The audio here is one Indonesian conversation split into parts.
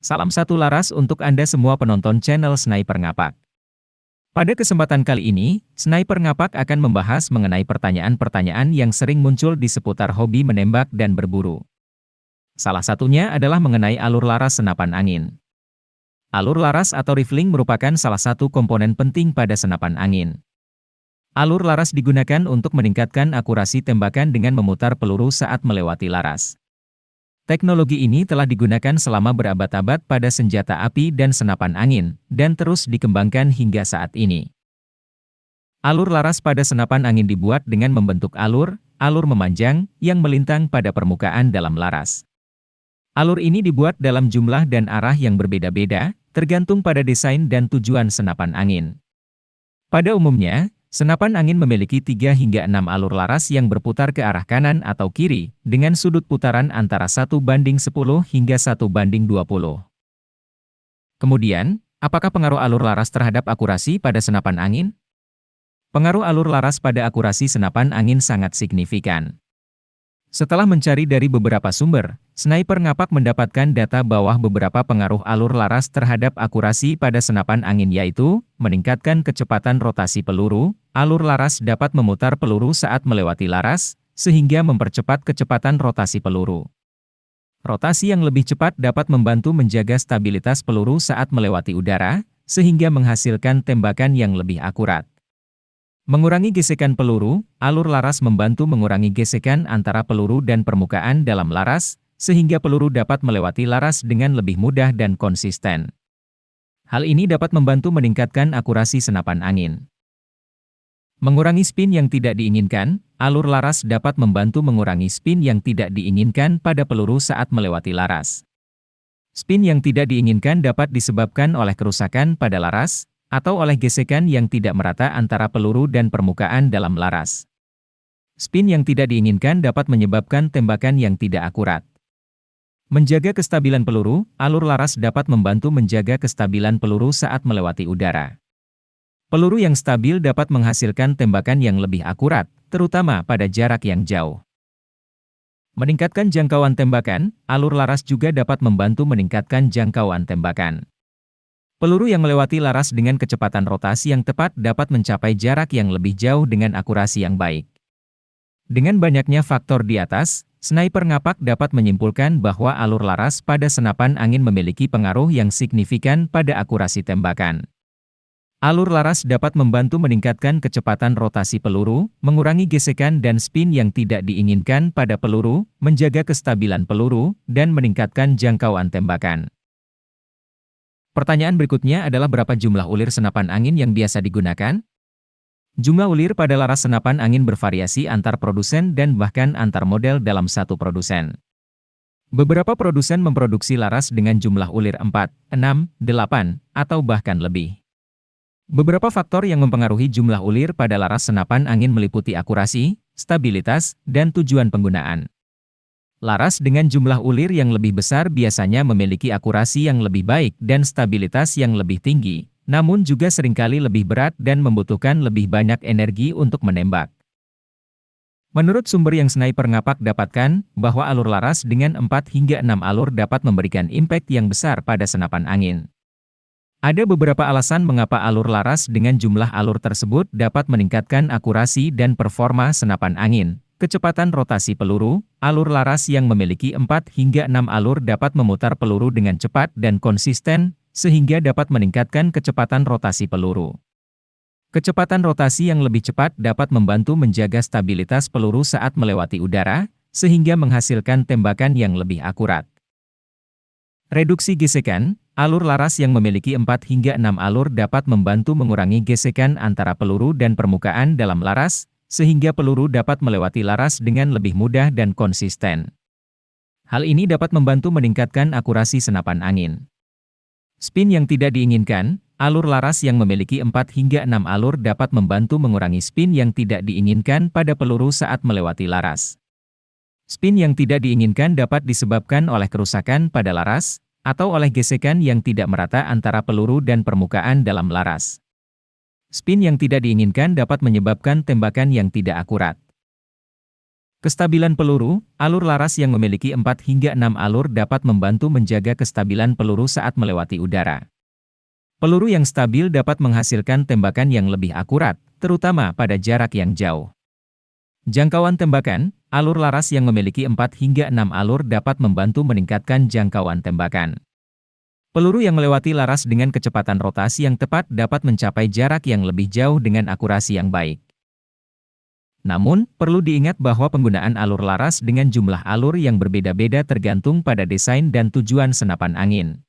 Salam satu laras untuk Anda semua penonton channel Sniper Ngapak. Pada kesempatan kali ini, Sniper Ngapak akan membahas mengenai pertanyaan-pertanyaan yang sering muncul di seputar hobi menembak dan berburu. Salah satunya adalah mengenai alur laras senapan angin. Alur laras atau rifling merupakan salah satu komponen penting pada senapan angin. Alur laras digunakan untuk meningkatkan akurasi tembakan dengan memutar peluru saat melewati laras. Teknologi ini telah digunakan selama berabad-abad pada senjata api dan senapan angin, dan terus dikembangkan hingga saat ini. Alur laras pada senapan angin dibuat dengan membentuk alur memanjang, yang melintang pada permukaan dalam laras. Alur ini dibuat dalam jumlah dan arah yang berbeda-beda, tergantung pada desain dan tujuan senapan angin. Pada umumnya, senapan angin memiliki 3 hingga 6 alur laras yang berputar ke arah kanan atau kiri, dengan sudut putaran antara 1:10 hingga 1:20. Kemudian, apakah pengaruh alur laras terhadap akurasi pada senapan angin? Pengaruh alur laras pada akurasi senapan angin sangat signifikan. Setelah mencari dari beberapa sumber, Sniper Ngapak mendapatkan data bahwa beberapa pengaruh alur laras terhadap akurasi pada senapan angin yaitu, meningkatkan kecepatan rotasi peluru, alur laras dapat memutar peluru saat melewati laras, sehingga mempercepat kecepatan rotasi peluru. Rotasi yang lebih cepat dapat membantu menjaga stabilitas peluru saat melewati udara, sehingga menghasilkan tembakan yang lebih akurat. Mengurangi gesekan peluru, alur laras membantu mengurangi gesekan antara peluru dan permukaan dalam laras, sehingga peluru dapat melewati laras dengan lebih mudah dan konsisten. Hal ini dapat membantu meningkatkan akurasi senapan angin. Mengurangi spin yang tidak diinginkan, alur laras dapat membantu mengurangi spin yang tidak diinginkan pada peluru saat melewati laras. Spin yang tidak diinginkan dapat disebabkan oleh kerusakan pada laras, atau oleh gesekan yang tidak merata antara peluru dan permukaan dalam laras. Spin yang tidak diinginkan dapat menyebabkan tembakan yang tidak akurat. Menjaga kestabilan peluru, alur laras dapat membantu menjaga kestabilan peluru saat melewati udara. Peluru yang stabil dapat menghasilkan tembakan yang lebih akurat, terutama pada jarak yang jauh. Meningkatkan jangkauan tembakan, alur laras juga dapat membantu meningkatkan jangkauan tembakan. Peluru yang melewati laras dengan kecepatan rotasi yang tepat dapat mencapai jarak yang lebih jauh dengan akurasi yang baik. Dengan banyaknya faktor di atas, Sniper Ngapak dapat menyimpulkan bahwa alur laras pada senapan angin memiliki pengaruh yang signifikan pada akurasi tembakan. Alur laras dapat membantu meningkatkan kecepatan rotasi peluru, mengurangi gesekan dan spin yang tidak diinginkan pada peluru, menjaga kestabilan peluru, dan meningkatkan jangkauan tembakan. Pertanyaan berikutnya adalah berapa jumlah ulir senapan angin yang biasa digunakan? Jumlah ulir pada laras senapan angin bervariasi antar produsen dan bahkan antar model dalam satu produsen. Beberapa produsen memproduksi laras dengan jumlah ulir 4, 6, 8, atau bahkan lebih. Beberapa faktor yang mempengaruhi jumlah ulir pada laras senapan angin meliputi akurasi, stabilitas, dan tujuan penggunaan. Laras dengan jumlah ulir yang lebih besar biasanya memiliki akurasi yang lebih baik dan stabilitas yang lebih tinggi, namun juga seringkali lebih berat dan membutuhkan lebih banyak energi untuk menembak. Menurut sumber yang Sniper Ngapak dapatkan, bahwa alur laras dengan 4 hingga 6 alur dapat memberikan impact yang besar pada senapan angin. Ada beberapa alasan mengapa alur laras dengan jumlah alur tersebut dapat meningkatkan akurasi dan performa senapan angin. Kecepatan rotasi peluru, alur laras yang memiliki 4 hingga 6 alur dapat memutar peluru dengan cepat dan konsisten, sehingga dapat meningkatkan kecepatan rotasi peluru. Kecepatan rotasi yang lebih cepat dapat membantu menjaga stabilitas peluru saat melewati udara, sehingga menghasilkan tembakan yang lebih akurat. Reduksi gesekan, alur laras yang memiliki 4 hingga 6 alur dapat membantu mengurangi gesekan antara peluru dan permukaan dalam laras, sehingga peluru dapat melewati laras dengan lebih mudah dan konsisten. Hal ini dapat membantu meningkatkan akurasi senapan angin. Spin yang tidak diinginkan, alur laras yang memiliki 4 hingga 6 alur dapat membantu mengurangi spin yang tidak diinginkan pada peluru saat melewati laras. Spin yang tidak diinginkan dapat disebabkan oleh kerusakan pada laras, atau oleh gesekan yang tidak merata antara peluru dan permukaan dalam laras. Spin yang tidak diinginkan dapat menyebabkan tembakan yang tidak akurat. Kestabilan peluru, alur laras yang memiliki 4 hingga 6 alur dapat membantu menjaga kestabilan peluru saat melewati udara. Peluru yang stabil dapat menghasilkan tembakan yang lebih akurat, terutama pada jarak yang jauh. Jangkauan tembakan, alur laras yang memiliki 4 hingga 6 alur dapat membantu meningkatkan jangkauan tembakan. Peluru yang melewati laras dengan kecepatan rotasi yang tepat dapat mencapai jarak yang lebih jauh dengan akurasi yang baik. Namun, perlu diingat bahwa penggunaan alur laras dengan jumlah alur yang berbeda-beda tergantung pada desain dan tujuan senapan angin.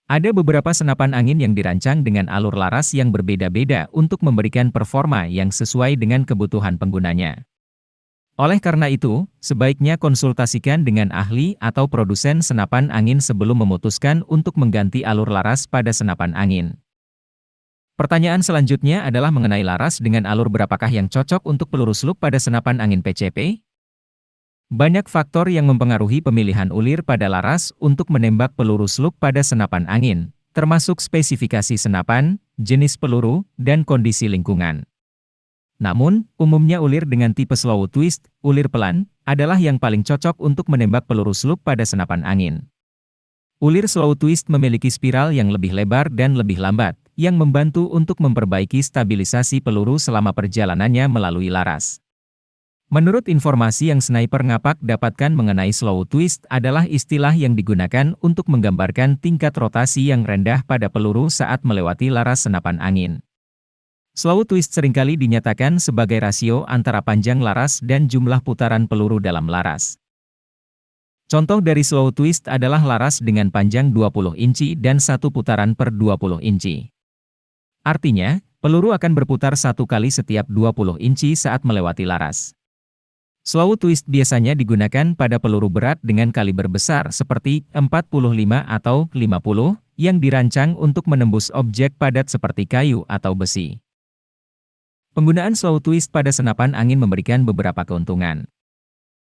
Ada beberapa senapan angin yang dirancang dengan alur laras yang berbeda-beda untuk memberikan performa yang sesuai dengan kebutuhan penggunanya. Oleh karena itu, sebaiknya konsultasikan dengan ahli atau produsen senapan angin sebelum memutuskan untuk mengganti alur laras pada senapan angin. Pertanyaan selanjutnya adalah mengenai laras dengan alur berapakah yang cocok untuk peluru slug pada senapan angin PCP? Banyak faktor yang mempengaruhi pemilihan ulir pada laras untuk menembak peluru slug pada senapan angin, termasuk spesifikasi senapan, jenis peluru, dan kondisi lingkungan. Namun, umumnya ulir dengan tipe slow twist, ulir pelan, adalah yang paling cocok untuk menembak peluru slug pada senapan angin. Ulir slow twist memiliki spiral yang lebih lebar dan lebih lambat, yang membantu untuk memperbaiki stabilisasi peluru selama perjalanannya melalui laras. Menurut informasi yang Sniper Ngapak dapatkan mengenai slow twist adalah istilah yang digunakan untuk menggambarkan tingkat rotasi yang rendah pada peluru saat melewati laras senapan angin. Slow twist seringkali dinyatakan sebagai rasio antara panjang laras dan jumlah putaran peluru dalam laras. Contoh dari slow twist adalah laras dengan panjang 20 inci dan satu putaran per 20 inci. Artinya, peluru akan berputar satu kali setiap 20 inci saat melewati laras. Slow twist biasanya digunakan pada peluru berat dengan kaliber besar seperti 45 atau 50, yang dirancang untuk menembus objek padat seperti kayu atau besi. Penggunaan slow twist pada senapan angin memberikan beberapa keuntungan.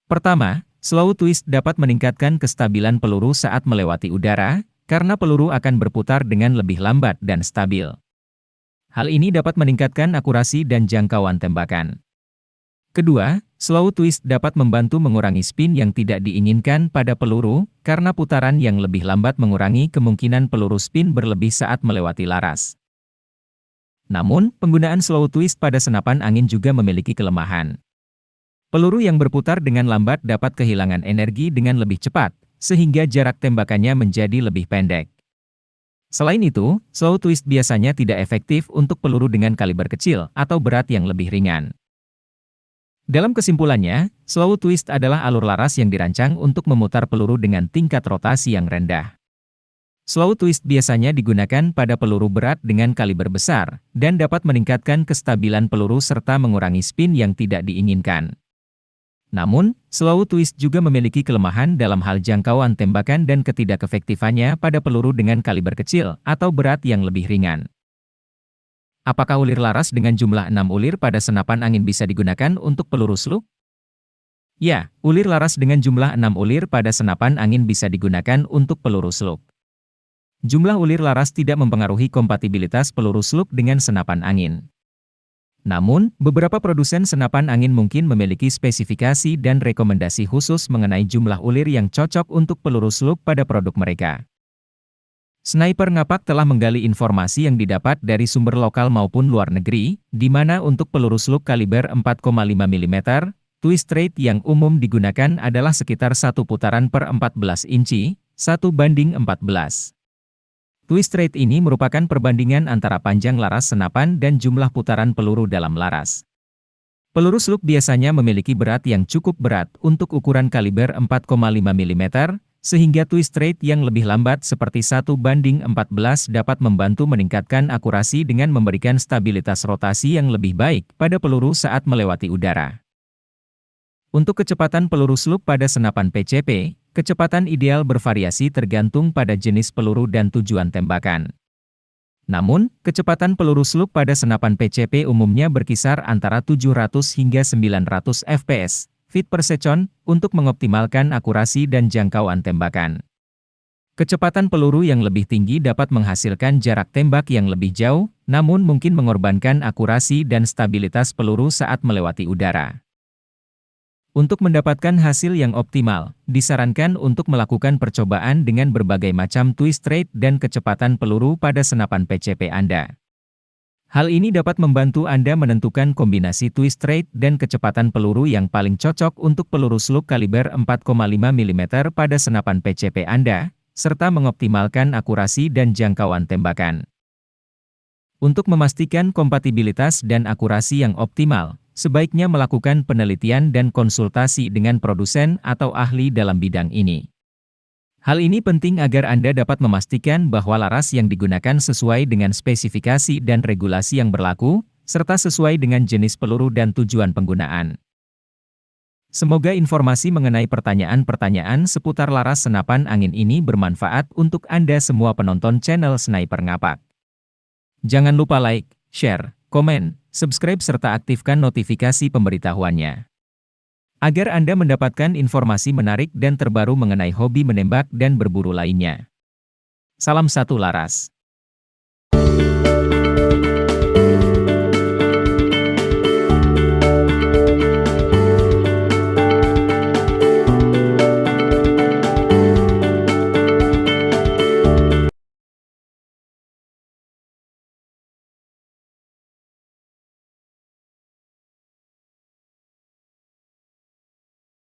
Pertama, slow twist dapat meningkatkan kestabilan peluru saat melewati udara, karena peluru akan berputar dengan lebih lambat dan stabil. Hal ini dapat meningkatkan akurasi dan jangkauan tembakan. Kedua, slow twist dapat membantu mengurangi spin yang tidak diinginkan pada peluru, karena putaran yang lebih lambat mengurangi kemungkinan peluru spin berlebih saat melewati laras. Namun, penggunaan slow twist pada senapan angin juga memiliki kelemahan. Peluru yang berputar dengan lambat dapat kehilangan energi dengan lebih cepat, sehingga jarak tembakannya menjadi lebih pendek. Selain itu, slow twist biasanya tidak efektif untuk peluru dengan kaliber kecil atau berat yang lebih ringan. Dalam kesimpulannya, slow twist adalah alur laras yang dirancang untuk memutar peluru dengan tingkat rotasi yang rendah. Slow twist biasanya digunakan pada peluru berat dengan kaliber besar, dan dapat meningkatkan kestabilan peluru serta mengurangi spin yang tidak diinginkan. Namun, slow twist juga memiliki kelemahan dalam hal jangkauan tembakan dan ketidakefektifannya pada peluru dengan kaliber kecil atau berat yang lebih ringan. Apakah ulir laras dengan jumlah 6 ulir pada senapan angin bisa digunakan untuk peluru slug? Ya, ulir laras dengan jumlah 6 ulir pada senapan angin bisa digunakan untuk peluru slug. Jumlah ulir laras tidak mempengaruhi kompatibilitas peluru slug dengan senapan angin. Namun, beberapa produsen senapan angin mungkin memiliki spesifikasi dan rekomendasi khusus mengenai jumlah ulir yang cocok untuk peluru slug pada produk mereka. Sniper Ngapak telah menggali informasi yang didapat dari sumber lokal maupun luar negeri, di mana untuk peluru slug kaliber 4,5 mm, twist rate yang umum digunakan adalah sekitar 1 putaran per 14 inci, 1:14. Twist rate ini merupakan perbandingan antara panjang laras senapan dan jumlah putaran peluru dalam laras. Peluru slug biasanya memiliki berat yang cukup berat untuk ukuran kaliber 4,5 mm, sehingga twist rate yang lebih lambat seperti 1:14 dapat membantu meningkatkan akurasi dengan memberikan stabilitas rotasi yang lebih baik pada peluru saat melewati udara. Untuk kecepatan peluru slug pada senapan PCP, kecepatan ideal bervariasi tergantung pada jenis peluru dan tujuan tembakan. Namun, kecepatan peluru slug pada senapan PCP umumnya berkisar antara 700 hingga 900 fps, feet per second, untuk mengoptimalkan akurasi dan jangkauan tembakan. Kecepatan peluru yang lebih tinggi dapat menghasilkan jarak tembak yang lebih jauh, namun mungkin mengorbankan akurasi dan stabilitas peluru saat melewati udara. Untuk mendapatkan hasil yang optimal, disarankan untuk melakukan percobaan dengan berbagai macam twist rate dan kecepatan peluru pada senapan PCP Anda. Hal ini dapat membantu Anda menentukan kombinasi twist rate dan kecepatan peluru yang paling cocok untuk peluru slug kaliber 4,5 mm pada senapan PCP Anda, serta mengoptimalkan akurasi dan jangkauan tembakan. Untuk memastikan kompatibilitas dan akurasi yang optimal, sebaiknya melakukan penelitian dan konsultasi dengan produsen atau ahli dalam bidang ini. Hal ini penting agar Anda dapat memastikan bahwa laras yang digunakan sesuai dengan spesifikasi dan regulasi yang berlaku, serta sesuai dengan jenis peluru dan tujuan penggunaan. Semoga informasi mengenai pertanyaan-pertanyaan seputar laras senapan angin ini bermanfaat untuk Anda semua penonton channel Sniper Ngapak. Jangan lupa like, share, komen, subscribe serta aktifkan notifikasi pemberitahuannya. Agar Anda mendapatkan informasi menarik dan terbaru mengenai hobi menembak dan berburu lainnya. Salam satu laras.